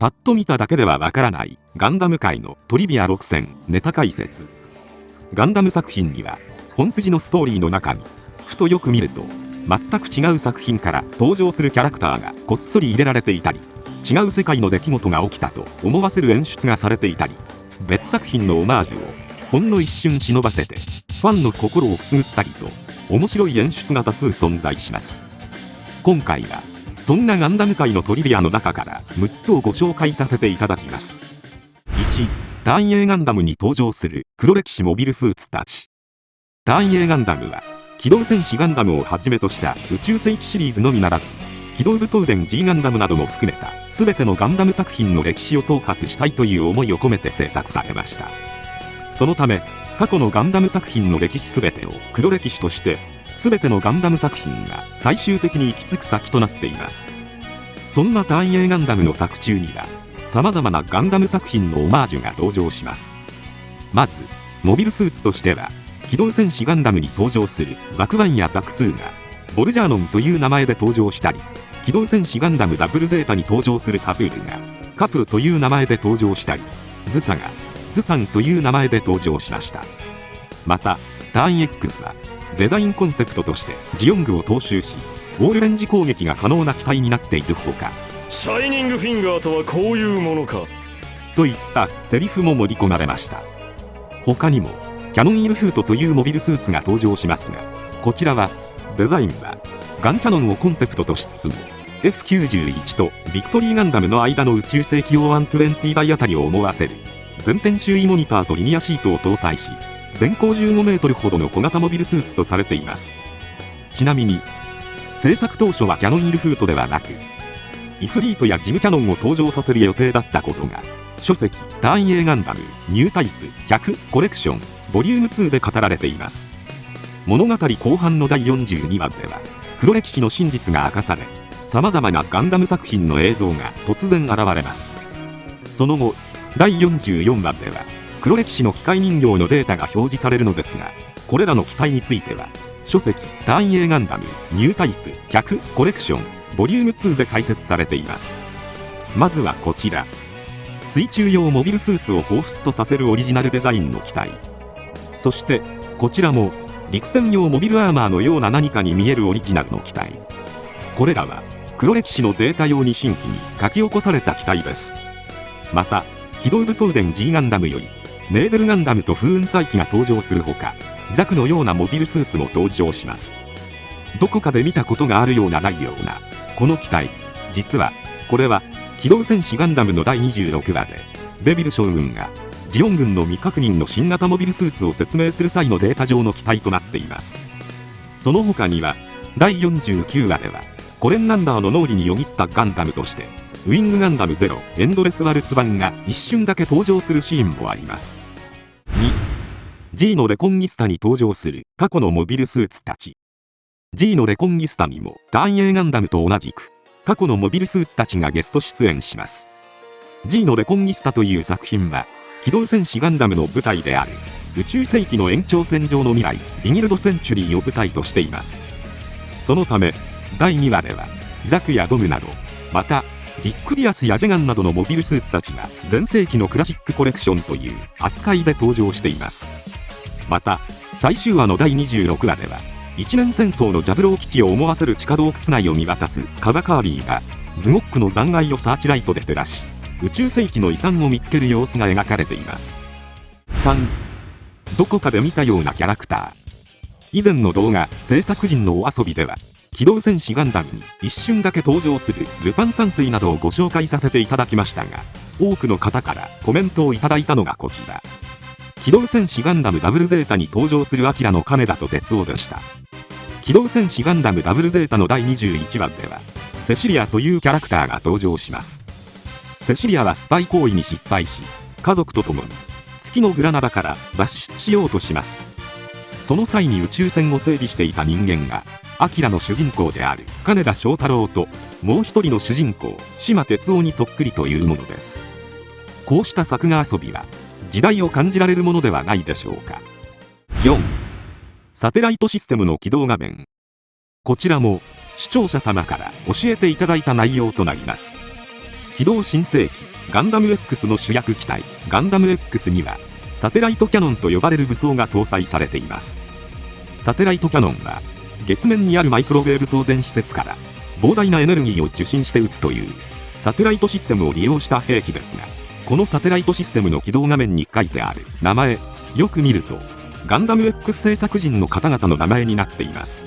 パッと見ただけではわからないガンダム界のトリビア6選ネタ解説。ガンダム作品には本筋のストーリーの中にふとよく見ると全く違う作品から登場するキャラクターがこっそり入れられていたり、違う世界の出来事が起きたと思わせる演出がされていたり、別作品のオマージュをほんの一瞬忍ばせてファンの心をくすぐったりと面白い演出が多数存在します。今回はそんなガンダム界のトリビアの中から6つをご紹介させていただきます。1、ダーン A ガンダムに登場する黒歴史モビルスーツたち。ダーン A ガンダムは機動戦士ガンダムをはじめとした宇宙世紀シリーズのみならず、機動武闘伝 G ガンダムなども含めた全てのガンダム作品の歴史を統括したいという思いを込めて制作されました。そのため過去のガンダム作品の歴史全てを黒歴史として全てのガンダム作品が最終的に行き着く先となっています。そんなダーン A ガンダムの作中には様々なガンダム作品のオマージュが登場します。まずモビルスーツとしては機動戦士ガンダムに登場するザク1やザク2がボルジャーノンという名前で登場したり、機動戦士ガンダムダブルゼータに登場するカプールがカプルという名前で登場したり、ズサがズサンという名前で登場しました。またダーン X はデザインコンセプトとしてジオングを踏襲し、オールレンジ攻撃が可能な機体になっているほか、シャイニングフィンガーとはこういうものかといったセリフも盛り込まれました。他にもキャノンイルフートというモビルスーツが登場しますが、こちらはデザインはガンキャノンをコンセプトとしつつも F91 とビクトリーガンダムの間の宇宙世紀用120台あたりを思わせる全編周囲モニターとリニアシートを搭載し、全高15メートルほどの小型モビルスーツとされています。ちなみに制作当初はキャノンイルフートではなくイフリートやジムキャノンを登場させる予定だったことが書籍ダーン A ガンダムニュータイプ100コレクションボリューム2で語られています。物語後半の第42話では黒歴史の真実が明かされ、様々なガンダム作品の映像が突然現れます。その後第44話では黒歴史の機械人形のデータが表示されるのですが、これらの機体については書籍ダーン A ガンダムニュータイプ100コレクションボリューム2で解説されています。まずはこちら、水中用モビルスーツを彷彿とさせるオリジナルデザインの機体。そしてこちらも陸戦用モビルアーマーのような何かに見えるオリジナルの機体。これらは黒歴史のデータ用に新規に書き起こされた機体です。また機動武闘伝 G ガンダムよりネーベルガンダムと風雲再起が登場するほか、ザクのようなモビルスーツも登場します。どこかで見たことがあるようなないようなこの機体、実はこれは機動戦士ガンダムの第26話でベビル将軍がジオン軍の未確認の新型モビルスーツを説明する際のデータ上の機体となっています。その他には第49話ではコレンナンダーの脳裏によぎったガンダムとしてウィングガンダムゼロエンドレスワルツ版が一瞬だけ登場するシーンもあります。2、G のレコンギスタに登場する過去のモビルスーツたち。G のレコンギスタにもダーン A ガンダムと同じく過去のモビルスーツたちがゲスト出演します。G のレコンギスタという作品は機動戦士ガンダムの舞台である宇宙世紀の延長線上の未来リギルドセンチュリーを舞台としています。そのため第2話ではザクやドムなど、またリックリアスやジェガンなどのモビルスーツたちが全盛期のクラシックコレクションという扱いで登場しています。また最終話の第26話では一年戦争のジャブロー基地を思わせる地下洞窟内を見渡すカバカーリーがズゴックの残骸をサーチライトで照らし宇宙世紀の遺産を見つける様子が描かれています。3、どこかで見たようなキャラクター。以前の動画制作陣のお遊びでは機動戦士ガンダムに一瞬だけ登場するルパン三世などをご紹介させていただきましたが、多くの方からコメントをいただいたのがこちら。機動戦士ガンダムダブルゼータに登場するアキラの金田と鉄夫でした。機動戦士ガンダムダブルゼータの第21話ではセシリアというキャラクターが登場します。セシリアはスパイ行為に失敗し、家族と共に月のグラナダから脱出しようとします。その際に宇宙船を整備していた人間がアキラの主人公である金田翔太郎ともう一人の主人公島哲夫にそっくりというものです。こうした作画遊びは時代を感じられるものではないでしょうか。4、サテライトシステムの起動画面。こちらも視聴者様から教えていただいた内容となります。起動新世紀ガンダム X の主役機体ガンダム X にはサテライトキャノンと呼ばれる武装が搭載されています。サテライトキャノンは月面にあるマイクロウェーブ送電施設から膨大なエネルギーを受信して撃つというサテライトシステムを利用した兵器ですが、このサテライトシステムの起動画面に書いてある名前、よく見るとガンダム X 制作陣の方々の名前になっています。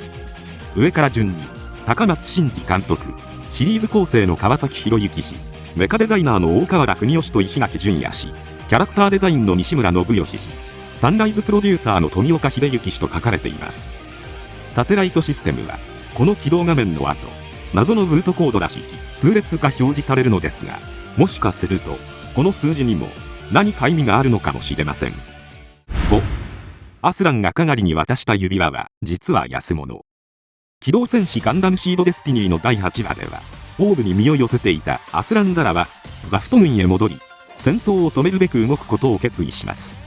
上から順に高松真嗣監督、シリーズ構成の川崎博之氏、メカデザイナーの大河原邦義と石垣淳也氏、キャラクターデザインの西村信義氏、サンライズプロデューサーの富岡秀幸氏と書かれています。サテライトシステムはこの起動画面の後、謎のブートコードらしき数列が表示されるのですが、もしかするとこの数字にも何か意味があるのかもしれません。5. アスランがカガリに渡した指輪は実は安物。機動戦士ガンダムシードデスティニーの第8話では、オーブに身を寄せていたアスランザラはザフト軍へ戻り、戦争を止めるべく動くことを決意します。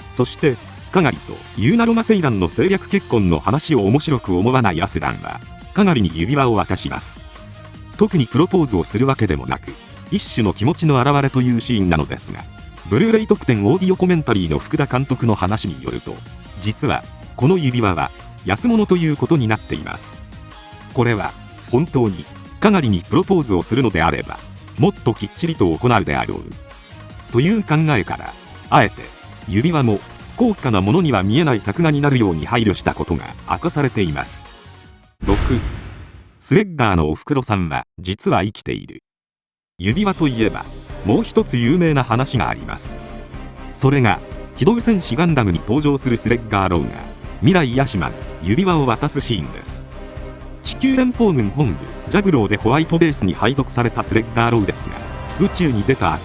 そしてカガリとユーナロマセイランの政略結婚の話を面白く思わないアスランはカガリに指輪を渡します。特にプロポーズをするわけでもなく、一種の気持ちの表れというシーンなのですが、ブルーレイ特典オーディオコメンタリーの福田監督の話によると、実はこの指輪は安物ということになっています。これは本当にカガリにプロポーズをするのであれば、もっときっちりと行うであろうという考えから、あえて指輪も高価なものには見えない作画になるように配慮したことが明かされています。6. スレッガーのおふくろさんは実は生きている。指輪といえばもう一つ有名な話があります。それが機動戦士ガンダムに登場するスレッガーローが未来ヤシマン指輪を渡すシーンです。地球連邦軍本部ジャグローでホワイトベースに配属されたスレッガーローですが、宇宙に出た後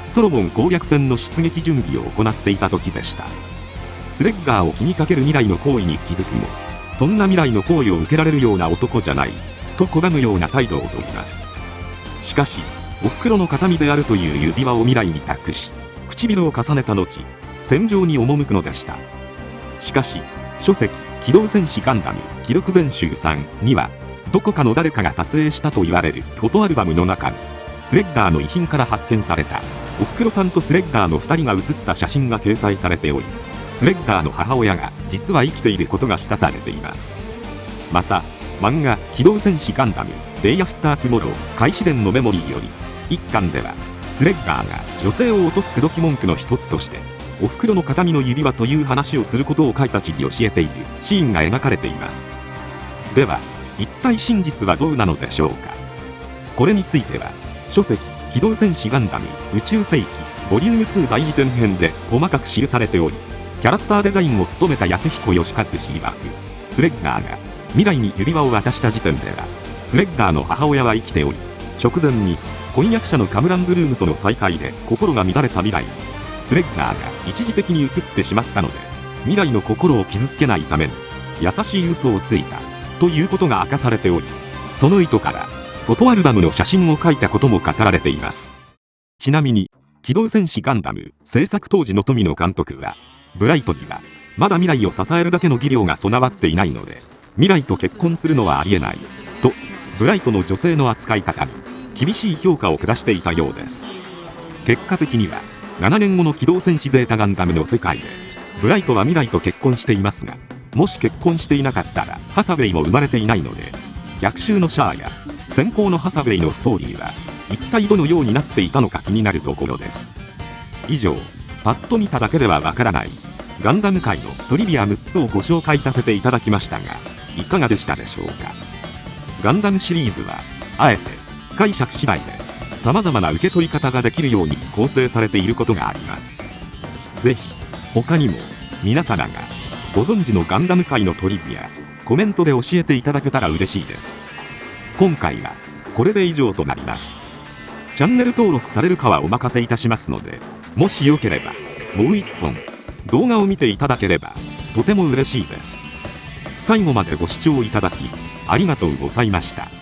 ソロモン攻略戦の出撃準備を行っていた時でした。スレッガーを気にかける未来の行為に気づくも、そんな未来の行為を受けられるような男じゃないと拒むような態度をとります。しかしおふくろの形見であるという指輪を未来に託し、唇を重ねた後戦場に赴くのでした。しかし書籍機動戦士ガンダム記録全集3には、どこかの誰かが撮影したと言われるフォトアルバムの中にスレッガーの遺品から発見されたおふくろさんとスレッガーの2人が写った写真が掲載されており、スレッガーの母親が実は生きていることが示唆されています。また漫画機動戦士ガンダムデイアフタートゥモロー開始伝のメモリーより一巻では、スレッガーが女性を落とす口説き文句の一つとしておふくろの形見の指輪という話をすることを書いたちに教えているシーンが描かれています。では一体真実はどうなのでしょうか。これについては書籍機動戦士ガンダム宇宙世紀ボリューム2大辞典編で細かく記されており、キャラクターデザインを務めた安彦義和氏曰く、スレッガーが未来に指輪を渡した時点ではスレッガーの母親は生きており、直前に婚約者のカムラン・ブルームとの再会で心が乱れた未来にスレッガーが一時的に移ってしまったので、未来の心を傷つけないために優しい嘘をついたということが明かされており、その意図からフォトアルバムの写真を描いたことも語られています。ちなみに機動戦士ガンダム制作当時の富野監督は、ブライトにはまだ未来を支えるだけの技量が備わっていないので未来と結婚するのはありえないと、ブライトの女性の扱い方に厳しい評価を下していたようです。結果的には7年後の機動戦士ゼータガンダムの世界でブライトは未来と結婚していますが、もし結婚していなかったらハサウェイも生まれていないので、逆襲のシャアや先行のハサウェイのストーリーは一体どのようになっていたのか気になるところです。以上、パッと見ただけではわからないガンダム界のトリビア6つをご紹介させていただきましたが、いかがでしたでしょうか。ガンダムシリーズはあえて解釈次第で様々な受け取り方ができるように構成されていることがあります。ぜひ他にも皆様がご存知のガンダム界のトリビア、コメントで教えていただけたら嬉しいです。今回はこれで以上となります。チャンネル登録されるかはお任せいたしますので、もしよければもう一本動画を見ていただければとても嬉しいです。最後までご視聴いただきありがとうございました。